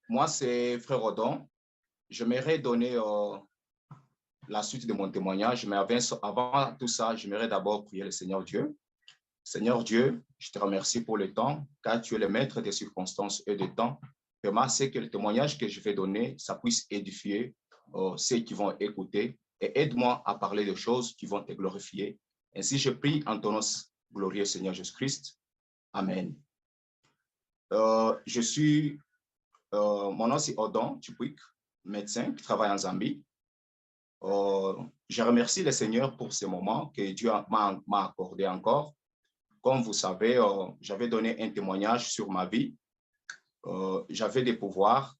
Moi, c'est Frère Odon. J'aimerais donner la suite de mon témoignage, mais avant tout ça, j'aimerais d'abord prier le Seigneur Dieu. Seigneur Dieu, je te remercie pour le temps, car tu es le maître des circonstances et du temps. Permets c'est que le témoignage que je vais donner, ça puisse édifier ceux qui vont écouter et aide-moi à parler de choses qui vont te glorifier. Ainsi, je prie en ton nom glorieux Seigneur Jésus-Christ. Amen. Mon nom c'est Odon Tupouik, médecin qui travaille en Zambie. Je remercie le Seigneur pour ce moment que Dieu m'a accordé encore. Comme vous savez, j'avais donné un témoignage sur ma vie. J'avais des pouvoirs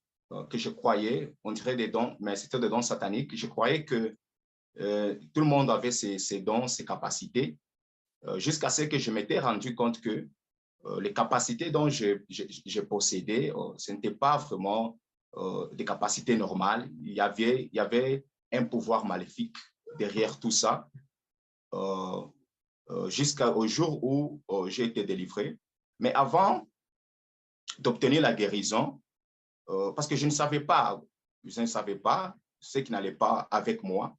que je croyais, on dirait des dons, mais c'était des dons sataniques. Je croyais que tout le monde avait ses dons, ses capacités, jusqu'à ce que je m'étais rendu compte que les capacités dont je possédais, ce n'était pas vraiment des capacités normales. Il y avait un pouvoir maléfique derrière tout ça, jusqu'au jour où j'ai été délivré. Mais avant d'obtenir la guérison, parce que je ne savais pas ce qui n'allait pas avec moi.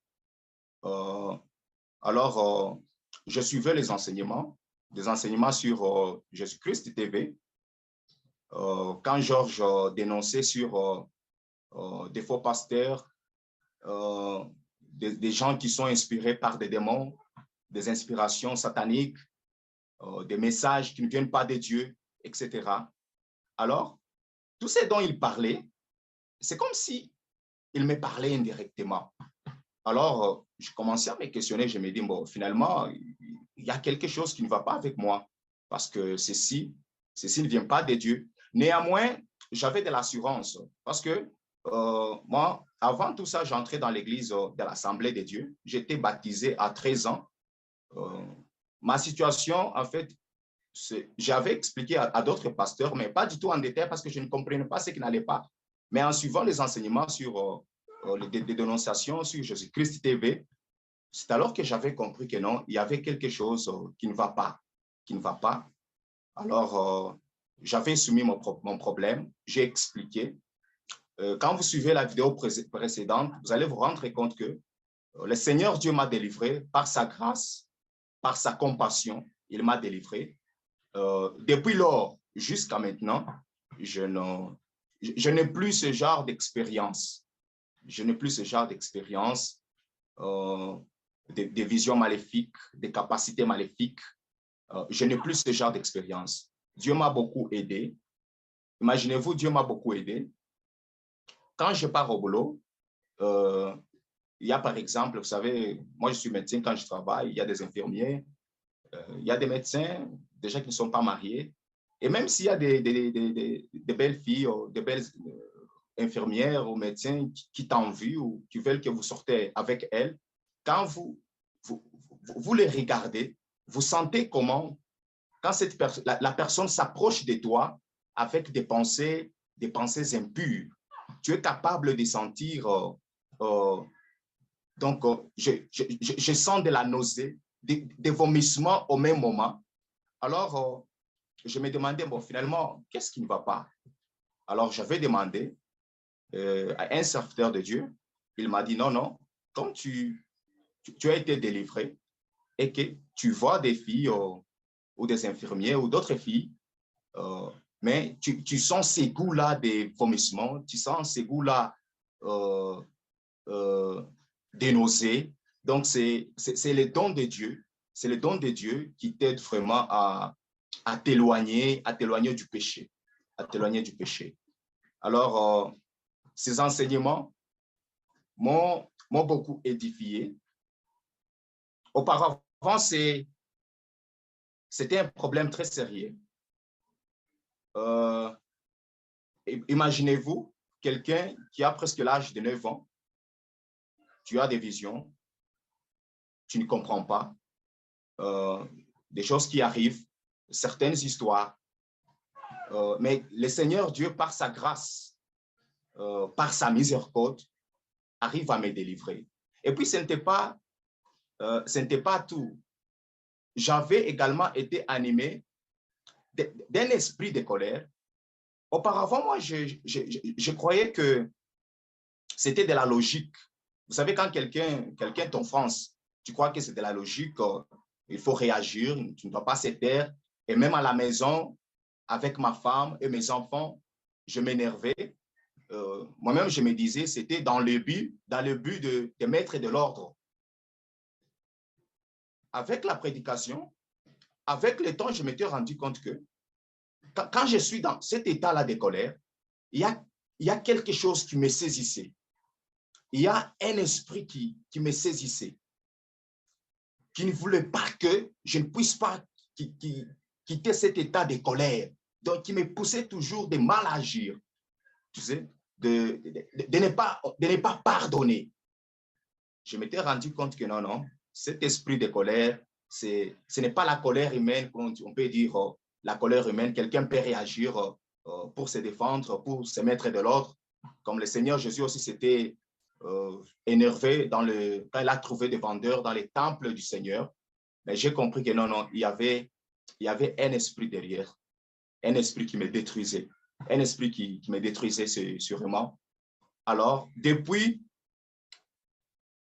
Alors, je suivais les enseignements, des enseignements sur Jésus-Christ TV. Quand Georges dénonçait sur des faux pasteurs, des gens qui sont inspirés par des démons, des inspirations sataniques, des messages qui ne viennent pas de Dieu, etc. Alors, tout ce dont il parlait, c'est comme si il me parlait indirectement. Alors, je commençais à me questionner, je me dis, bon, finalement, il y a quelque chose qui ne va pas avec moi, parce que ceci ne vient pas de Dieu. Néanmoins, j'avais de l'assurance, parce que moi, avant tout ça, j'entrais dans l'église de l'Assemblée de Dieu. J'étais baptisé à 13 ans. Ma situation, en fait, j'avais expliqué à d'autres pasteurs, mais pas du tout en détail, parce que je ne comprenais pas ce qui n'allait pas. Mais en suivant les enseignements sur les dénonciations sur Jésus-Christ TV, c'est alors que j'avais compris que non, il y avait quelque chose qui ne va pas, Alors, j'avais soumis mon problème, j'ai expliqué. Quand vous suivez la vidéo précédente, vous allez vous rendre compte que le Seigneur Dieu m'a délivré par sa grâce, par sa compassion, il m'a délivré. Depuis lors jusqu'à maintenant, je n'ai plus ce genre d'expérience. Je n'ai plus ce genre d'expérience, des visions maléfiques, des capacités maléfiques. Je n'ai plus ce genre d'expérience. Dieu m'a beaucoup aidé. Imaginez-vous, Dieu m'a beaucoup aidé. Quand je pars au boulot, il y a par exemple, vous savez, moi je suis médecin quand je travaille, il y a des infirmiers, il y a des médecins, des gens qui ne sont pas mariés. Et même s'il y a des belles filles, des belles infirmières ou médecins qui t'envient ou qui veulent que vous sortez avec elles, quand vous les regardez, vous sentez comment, quand la personne s'approche de toi avec des pensées impures, tu es capable de sentir, je sens de la nausée, des vomissements au même moment. Alors, je me demandais, bon, finalement, qu'est-ce qui ne va pas? Alors, j'avais demandé à un serviteur de Dieu. Il m'a dit, non, non, comme tu as été délivré et que tu vois des filles ou des infirmiers ou d'autres filles, mais tu sens ces goûts-là des vomissements, tu sens ces goûts-là des nausées. Donc, c'est le don de Dieu. C'est le don de Dieu qui t'aide vraiment à t'éloigner du péché. À t'éloigner du péché. Alors, ces enseignements m'ont beaucoup édifié. Auparavant, c'était un problème très sérieux. Imaginez-vous quelqu'un qui a presque l'âge de 9 ans, tu as des visions, tu ne comprends pas, des choses qui arrivent, certaines histoires, mais le Seigneur Dieu, par sa grâce, par sa miséricorde, arrive à me délivrer. Et puis, ce n'était pas tout. J'avais également été animé d'un esprit de colère Auparavant, moi, je croyais que c'était de la logique. Vous savez, quand quelqu'un t'offense, tu crois que c'est de la logique, il faut réagir, tu ne dois pas se taire. Et même à la maison, avec ma femme et mes enfants, je m'énervais. Moi-même, je me disais, c'était dans le but de mettre de l'ordre. Avec la prédication, avec le temps, je m'étais rendu compte que quand je suis dans cet état-là de colère, il y a quelque chose qui me saisissait. Il y a un esprit qui me saisissait, qui ne voulait pas que je ne puisse pas quitter cet état de colère. Donc, qui me poussait toujours de mal agir, tu sais, de ne pas pardonner. Je m'étais rendu compte que non, cet esprit de colère, ce n'est pas la colère humaine, on peut dire la colère humaine. Quelqu'un peut réagir pour se défendre, pour se mettre de l'ordre, comme le Seigneur Jésus aussi s'était énervé quand il a trouvé des vendeurs dans les temples du Seigneur. Mais j'ai compris que non, il y avait un esprit derrière, un esprit qui me détruisait, un esprit qui me détruisait sûrement. Alors, depuis,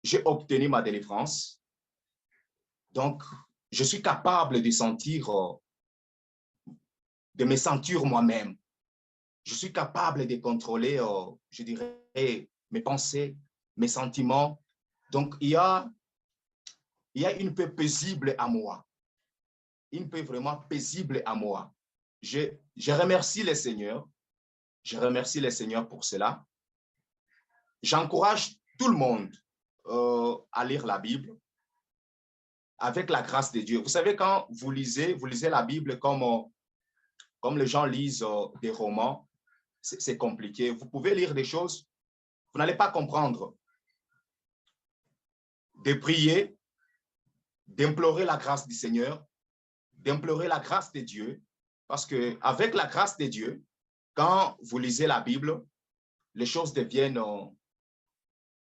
j'ai obtenu ma délivrance. Donc, je suis capable de sentir, de me sentir moi-même. Je suis capable de contrôler, je dirais, mes pensées, mes sentiments. Donc, il y a une paix paisible à moi. Une paix vraiment paisible à moi. Je remercie le Seigneur. Je remercie le Seigneur pour cela. J'encourage tout le monde à lire la Bible avec la grâce de Dieu. Vous savez, quand vous lisez la Bible comme les gens lisent des romans, c'est compliqué. Vous pouvez lire des choses, vous n'allez pas comprendre. De prier, d'implorer la grâce du Seigneur, d'implorer la grâce de Dieu, parce qu'avec la grâce de Dieu, quand vous lisez la Bible, les choses deviennent...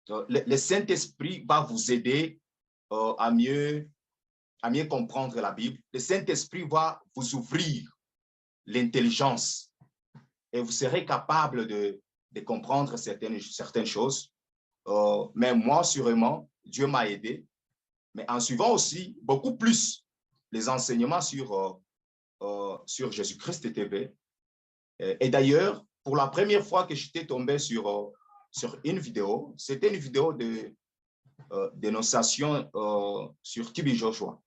le Saint-Esprit va vous aider à mieux comprendre la Bible. Le Saint-Esprit va vous ouvrir l'intelligence et vous serez capable de comprendre certaines choses. Mais moi, sûrement, Dieu m'a aidé, mais en suivant aussi beaucoup plus les enseignements sur Jésus-Christ TV. Et d'ailleurs, pour la première fois que j'étais tombé sur une vidéo, c'était une vidéo de dénonciation sur TB Joshua.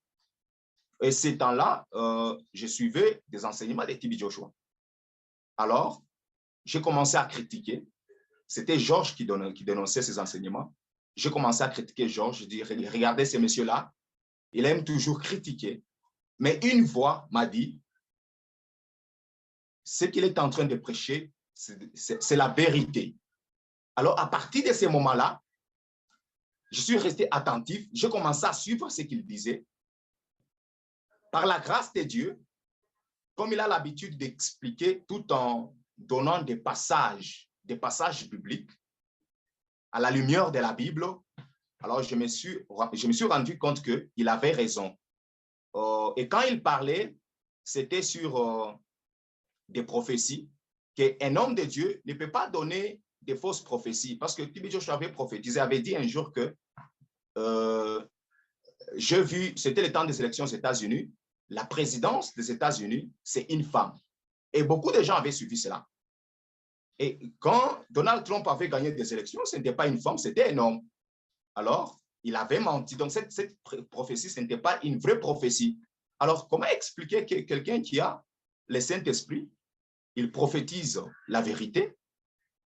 Et ces temps-là, je suivais des enseignements de TB Joshua. Alors, j'ai commencé à critiquer. C'était Georges qui dénonçait ces enseignements. J'ai commencé à critiquer Georges. Je dis, regardez ce monsieur-là, il aime toujours critiquer. Mais une voix m'a dit, ce qu'il est en train de prêcher, c'est la vérité. Alors, à partir de ce moment-là, je suis resté attentif. J'ai commencé à suivre ce qu'il disait. Par la grâce de Dieu, comme il a l'habitude d'expliquer tout en donnant des passages bibliques à la lumière de la Bible, alors je me suis rendu compte qu'il avait raison. Et quand il parlait, c'était sur des prophéties, qu'un homme de Dieu ne peut pas donner des fausses prophéties, parce que TB Joshua avait dit un jour que j'ai vu, c'était le temps des élections aux États-Unis, la présidence des États-Unis, c'est une femme. Et beaucoup de gens avaient suivi cela. Et quand Donald Trump avait gagné des élections, ce n'était pas une femme, c'était un homme. Alors, il avait menti. Donc, cette prophétie, ce n'était pas une vraie prophétie. Alors, comment expliquer que quelqu'un qui a le Saint-Esprit, il prophétise la vérité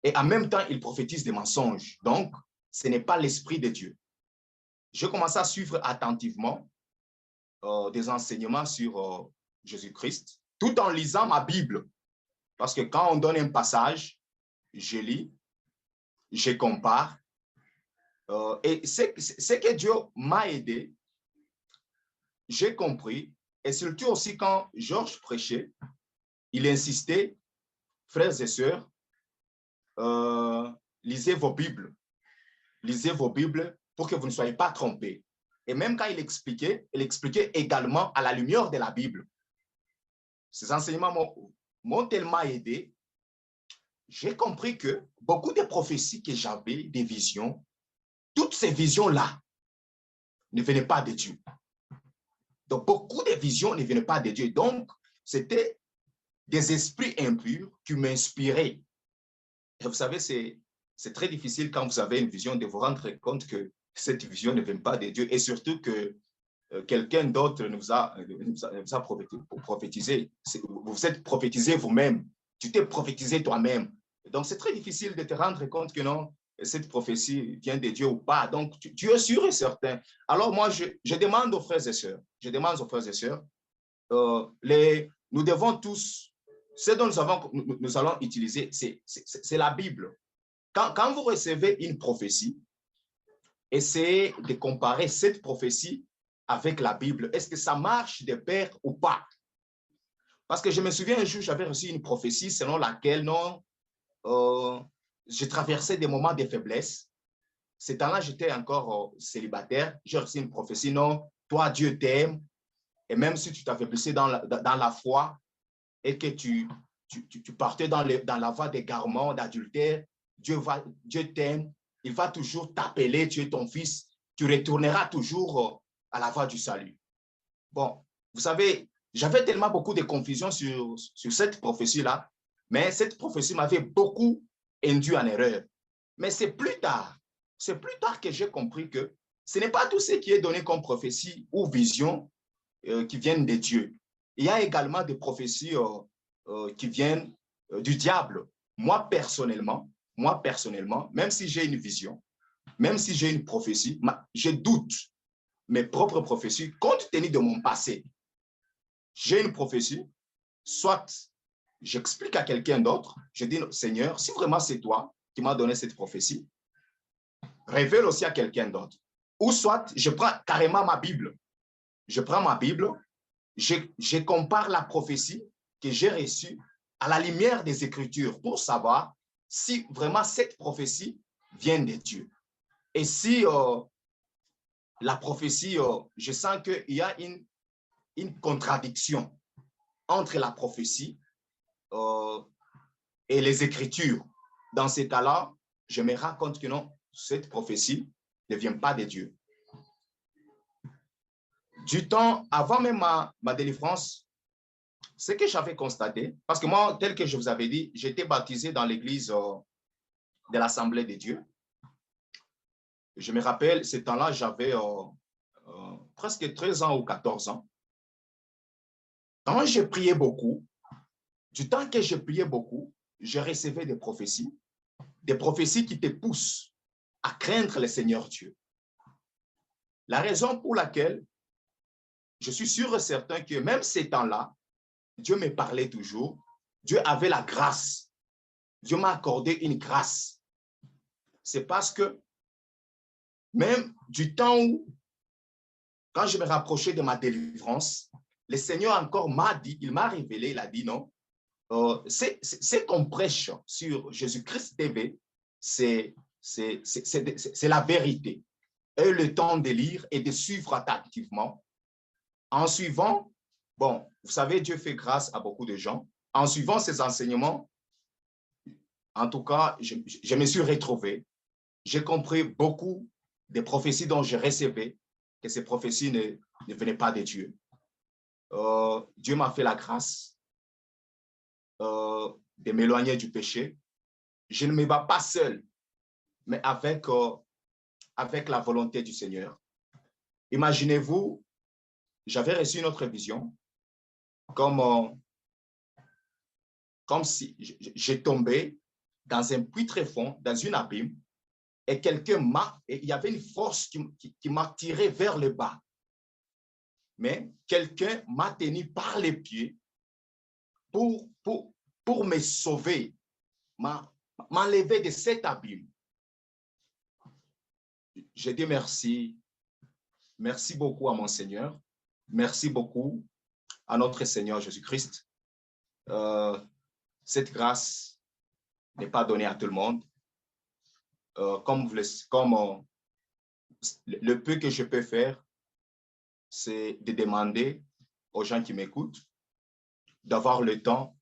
et en même temps, il prophétise des mensonges. Donc, ce n'est pas l'Esprit de Dieu. Je commence à suivre attentivement des enseignements sur Jésus-Christ, tout en lisant ma Bible. Parce que quand on donne un passage, je lis, je compare. Et c'est que Dieu m'a aidé, j'ai compris. Et surtout aussi quand Georges prêchait, il insistait, frères et sœurs, lisez vos Bibles pour que vous ne soyez pas trompés. Et même quand il expliquait également à la lumière de la Bible. Ces enseignements m'ont tellement aidé j'ai compris que beaucoup de prophéties que j'avais, des visions, toutes ces visions-là ne venaient pas de Dieu. Donc, beaucoup de visions ne venaient pas de Dieu. Donc, c'était des esprits impurs qui m'inspiraient. Et vous savez, c'est très difficile quand vous avez une vision de vous rendre compte que cette vision ne vient pas de Dieu et surtout que quelqu'un d'autre nous a prophétisé. Vous êtes prophétisé vous-même. Tu t'es prophétisé toi-même. Donc, c'est très difficile de te rendre compte que non, cette prophétie vient de Dieu ou pas. Donc, tu es sûr et certain. Alors, moi, je demande aux frères et sœurs, nous devons tous, ce dont nous allons utiliser, c'est la Bible. Quand vous recevez une prophétie, essayez de comparer cette prophétie avec la Bible. Est-ce que ça marche de pair ou pas? Parce que je me souviens un jour, j'avais reçu une prophétie selon laquelle non, je traversais des moments de faiblesse. Ce temps-là, j'étais encore célibataire. J'ai reçu une prophétie, non, toi, Dieu t'aime. Et même si tu t'affaiblissais dans la foi et que tu partais dans la voie d'égarement, d'adultère, Dieu t'aime. Il va toujours t'appeler, tu es ton fils. Tu retourneras toujours à la voie du salut. Bon, vous savez, j'avais tellement beaucoup de confusion sur cette prophétie-là, mais cette prophétie m'avait beaucoup induit en erreur. Mais c'est plus tard que j'ai compris que ce n'est pas tout ce qui est donné comme prophétie ou vision qui viennent de Dieu. Il y a également des prophéties qui viennent du diable. Moi, personnellement, même si j'ai une vision, même si j'ai une prophétie, je doute mes propres prophéties compte tenu de mon passé. J'ai une prophétie, soit j'explique à quelqu'un d'autre, je dis, Seigneur, si vraiment c'est toi qui m'as donné cette prophétie, révèle aussi à quelqu'un d'autre. Ou soit je prends carrément ma Bible. Je prends ma Bible, je compare la prophétie que j'ai reçue à la lumière des Écritures pour savoir si vraiment cette prophétie vient de Dieu. Et si la prophétie, je sens qu'il y a une contradiction entre la prophétie et les Écritures. Dans ces cas-là, je me rends compte que non, cette prophétie ne vient pas de Dieu. Du temps avant même ma délivrance, ce que j'avais constaté, parce que moi, tel que je vous avais dit, j'étais baptisé dans l'église de l'Assemblée de Dieu. Je me rappelle, ce temps-là, j'avais presque 13 ans ou 14 ans. Quand je priais beaucoup, du temps que je priais beaucoup, je recevais des prophéties qui te poussent à craindre le Seigneur Dieu. La raison pour laquelle je suis sûr et certain que même ces temps-là, Dieu me parlait toujours. Dieu avait la grâce. Dieu m'a accordé une grâce. C'est parce que même du temps où, quand je me rapprochais de ma délivrance, le Seigneur encore m'a dit, il m'a révélé, il a dit non, c'est qu'on prêche sur Jésus-Christ TV, c'est la vérité. Et le temps de lire et de suivre attentivement. En suivant, bon, vous savez, Dieu fait grâce à beaucoup de gens. En suivant ces enseignements, en tout cas, je me suis retrouvé. J'ai compris beaucoup des prophéties dont je recevais, que ces prophéties ne venaient pas de Dieu. Dieu m'a fait la grâce de m'éloigner du péché. Je ne me bats pas seul, mais avec la volonté du Seigneur. Imaginez-vous, j'avais reçu une autre vision, comme si j'ai tombé dans un puits très fond, dans une abîme, et il y avait une force qui m'a tiré vers le bas. Mais quelqu'un m'a tenu par les pieds pour me sauver, m'enlever de cet abîme. Je dis merci. Merci beaucoup à mon Seigneur. Merci beaucoup à notre Seigneur Jésus-Christ. Cette grâce n'est pas donnée à tout le monde. Le peu que je peux faire, c'est de demander aux gens qui m'écoutent d'avoir le temps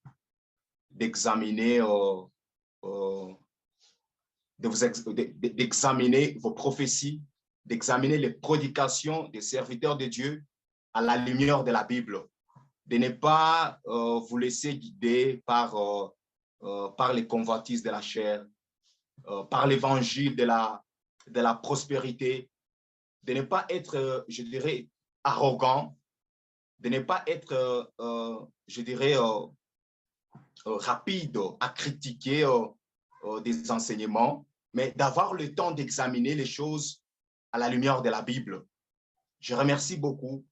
d'examiner d'examiner vos prophéties, d'examiner les prédications des serviteurs de Dieu à la lumière de la Bible, de ne pas vous laisser guider par les convoitises de la chair, par l'évangile de la prospérité, de ne pas être, je dirais, arrogant, de ne pas être, je dirais, rapide à critiquer des enseignements, mais d'avoir le temps d'examiner les choses à la lumière de la Bible. Je remercie beaucoup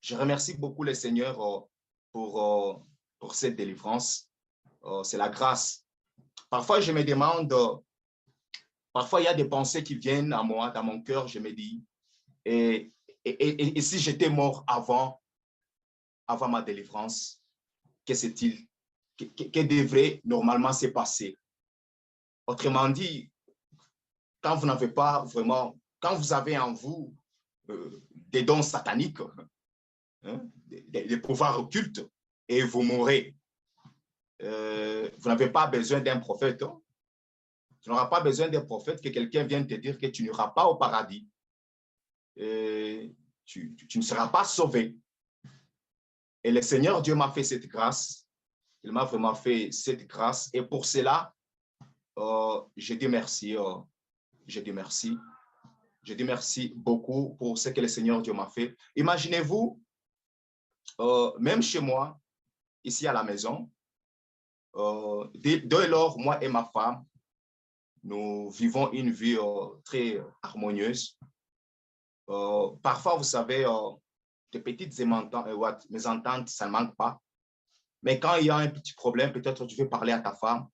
le Seigneur pour cette délivrance. C'est la grâce. Parfois, je me demande, parfois, il y a des pensées qui viennent à moi, dans mon cœur, je me dis, et si j'étais mort avant ma délivrance, que c'est-il? Que devrait normalement se passer? Autrement dit, quand vous n'avez pas vraiment, quand vous avez en vous des dons sataniques, hein, des pouvoirs occultes, et vous mourrez, vous n'avez pas besoin d'un prophète. Hein? Tu n'auras pas besoin d'un prophète que quelqu'un vienne te dire que tu n'iras pas au paradis. Tu ne seras pas sauvé. Et le Seigneur Dieu m'a fait cette grâce. Il m'a vraiment fait cette grâce. Et pour cela, je dis merci. Je dis merci. Je dis merci beaucoup pour ce que le Seigneur Dieu m'a fait. Imaginez-vous, même chez moi, ici à la maison, dès lors, moi et ma femme, nous vivons une vie très harmonieuse. Parfois, vous savez, des petites mésententes, ça ne manque pas. Mais quand il y a un petit problème, peut-être tu veux parler à ta femme,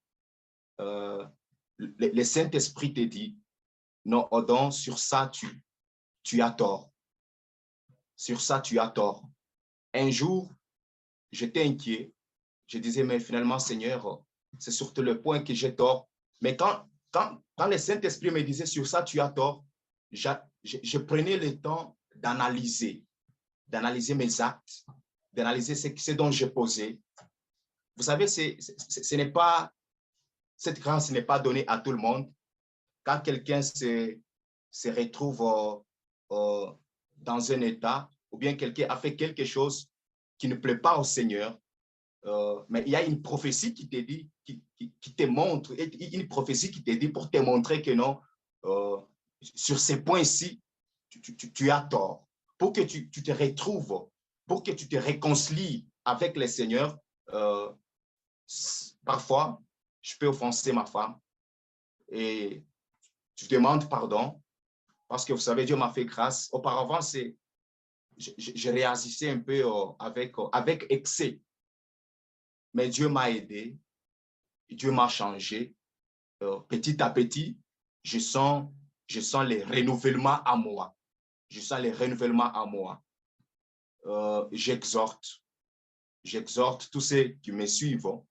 le Saint-Esprit te dit, non, Odon, sur ça, tu as tort. Sur ça, tu as tort. Un jour, j'étais inquiet. Je disais, mais finalement, Seigneur, c'est surtout le point que j'ai tort. Mais quand le Saint-Esprit me disait, sur ça, tu as tort, je prenais le temps d'analyser mes actes, d'analyser ce dont j'ai posé. Vous savez, ce n'est pas, cette grâce n'est pas donnée à tout le monde. Quand quelqu'un se retrouve dans un état, ou bien quelqu'un a fait quelque chose qui ne plaît pas au Seigneur, mais il y a une prophétie qui te dit, qui te montre, une prophétie qui te dit pour te montrer que non, sur ces points-ci, tu as tort. Pour que tu te retrouves, pour que tu te réconcilies avec le Seigneur, parfois, je peux offenser ma femme et je demande pardon parce que vous savez, Dieu m'a fait grâce. Auparavant, je réagissais un peu avec excès. Mais Dieu m'a aidé, Dieu m'a changé. Petit à petit, je sens les renouvellements à moi. Je sens les renouvellements à moi. J'exhorte tous ceux qui me suivent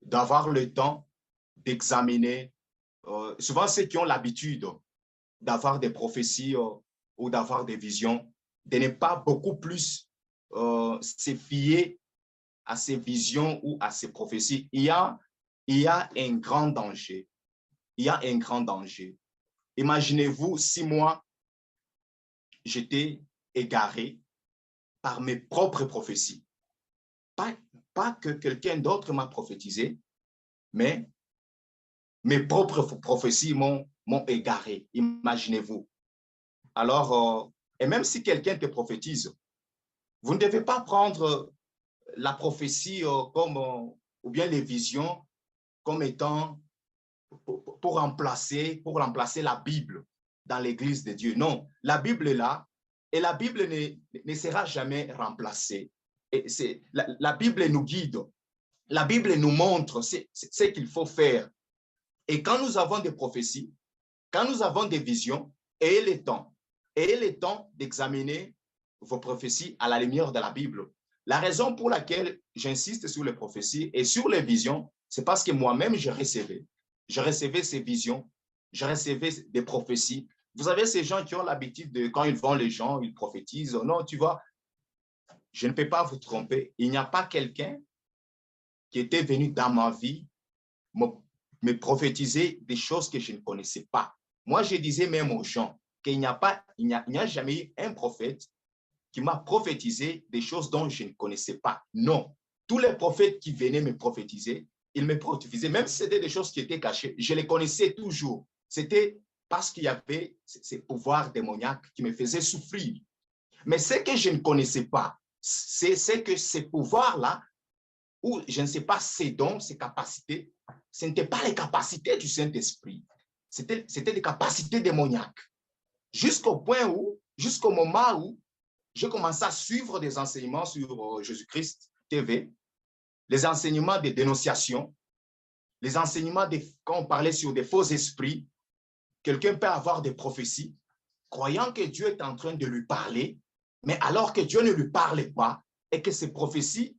d'avoir le temps d'examiner. Souvent, ceux qui ont l'habitude d'avoir des prophéties ou d'avoir des visions, de ne pas beaucoup plus se fier à ces visions ou à ces prophéties. Il y a un grand danger. Il y a un grand danger. Imaginez-vous si moi, j'étais égaré par mes propres prophéties. Pas que quelqu'un d'autre m'a prophétisé, mais mes propres prophéties m'ont égaré. Imaginez-vous. Alors, et même si quelqu'un te prophétise, vous ne devez pas prendre la prophétie ou bien les visions comme étant pour remplacer la Bible dans l'Église de Dieu. Non, la Bible est là et la Bible ne sera jamais remplacée. Et la Bible nous guide, la Bible nous montre ce qu'il faut faire. Et quand nous avons des prophéties, quand nous avons des visions, ayez le temps d'examiner vos prophéties à la lumière de la Bible. La raison pour laquelle j'insiste sur les prophéties et sur les visions, c'est parce que moi-même, je recevais ces visions, je recevais des prophéties. Vous avez ces gens qui ont l'habitude de, quand ils vont les gens, ils prophétisent. Non, tu vois, je ne peux pas vous tromper. Il n'y a pas quelqu'un qui étaient venus dans ma vie me prophétiser des choses que je ne connaissais pas. Moi, je disais même aux gens qu'il n'y a jamais eu un prophète qui m'a prophétisé des choses dont je ne connaissais pas. Non. Tous les prophètes qui venaient me prophétiser, ils me prophétisaient, même si c'était des choses qui étaient cachées, je les connaissais toujours. C'était parce qu'il y avait ces pouvoirs démoniaques qui me faisaient souffrir. Mais ce que je ne connaissais pas, c'est que ces pouvoirs-là, ou je ne sais pas, ces dons, ces capacités, ce n'étaient pas les capacités du Saint-Esprit. C'était des capacités démoniaques. Jusqu'au moment où j'ai commencé à suivre des enseignements sur Jésus-Christ TV, les enseignements de dénonciation, les enseignements quand on parlait sur des faux esprits. Quelqu'un peut avoir des prophéties, croyant que Dieu est en train de lui parler, mais alors que Dieu ne lui parle pas et que ces prophéties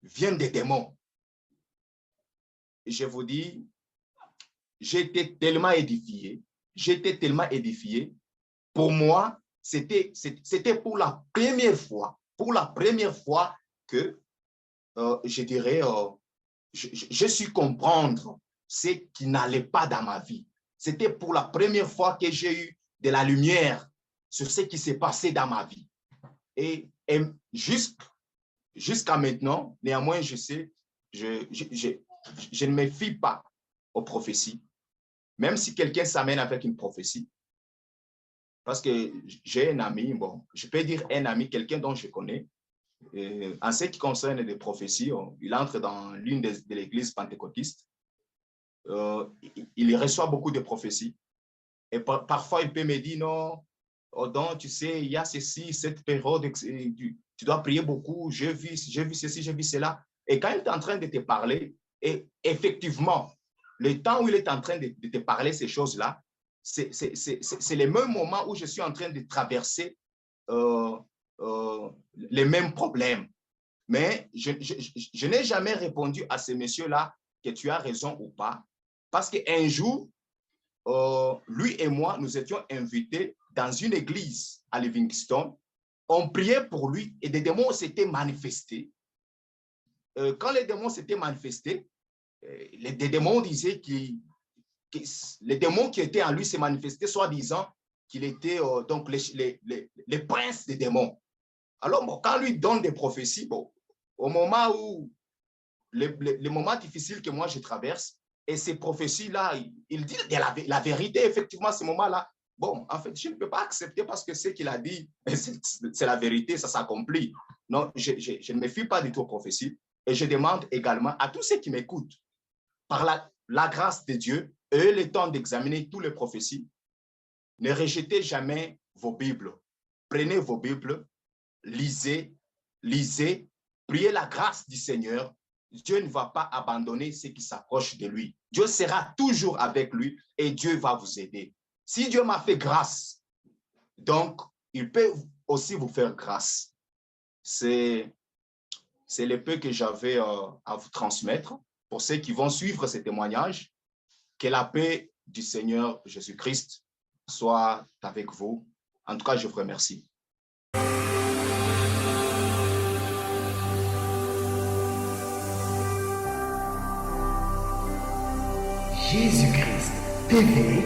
viennent des démons. Et je vous dis, j'étais tellement édifié. Pour moi, c'était pour la première fois que, je dirais, je suis comprendre ce qui n'allait pas dans ma vie. C'était pour la première fois que j'ai eu de la lumière sur ce qui s'est passé dans ma vie. Et jusqu'à maintenant, néanmoins, je sais, je ne me fie pas aux prophéties, même si quelqu'un s'amène avec une prophétie. Parce que j'ai un ami, bon, je peux dire un ami, quelqu'un dont je connais, en ce qui concerne les prophéties, il entre dans l'une de l'église pentecôtiste. Il reçoit beaucoup de prophéties. Et parfois, il peut me dire, non, oh, donc, tu sais, il y a ceci, cette période, tu dois prier beaucoup, j'ai vu ceci, j'ai vu cela. Et quand il est en train de te parler, et effectivement, le temps où il est en train de te parler ces choses-là, c'est le même moment où je suis en train de traverser les mêmes problèmes. Mais je n'ai jamais répondu à ces messieurs-là que tu as raison ou pas, parce qu'un jour, lui et moi, nous étions invités dans une église à Livingstone. On priait pour lui et des démons s'étaient manifestés. Quand les démons s'étaient manifestés, les démons disaient que les démons qui étaient en lui se manifestaient, soi-disant qu'il était donc les princes des démons. Alors, bon, quand lui donne des prophéties, bon, au moment où, les moments difficiles que moi je traverse, et ces prophéties-là, il dit la vérité, effectivement, à ce moment-là. Bon, en fait, je ne peux pas accepter parce que ce qu'il a dit, c'est la vérité, ça s'accomplit. Non, je ne me fie pas du tout aux prophéties. Et je demande également à tous ceux qui m'écoutent, par la grâce de Dieu, et le temps d'examiner toutes les prophéties, ne rejetez jamais vos Bibles. Prenez vos Bibles, lisez, priez la grâce du Seigneur. Dieu ne va pas abandonner ceux qui s'approchent de lui. Dieu sera toujours avec lui et Dieu va vous aider. Si Dieu m'a fait grâce, donc il peut aussi vous faire grâce. C'est le peu que j'avais à vous transmettre. Pour ceux qui vont suivre ces témoignages, que la paix du Seigneur Jésus-Christ soit avec vous. En tout cas, je vous remercie. Jésus-Christ TV,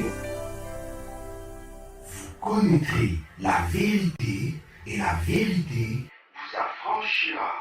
vous connaîtrez la vérité et la vérité vous affranchira.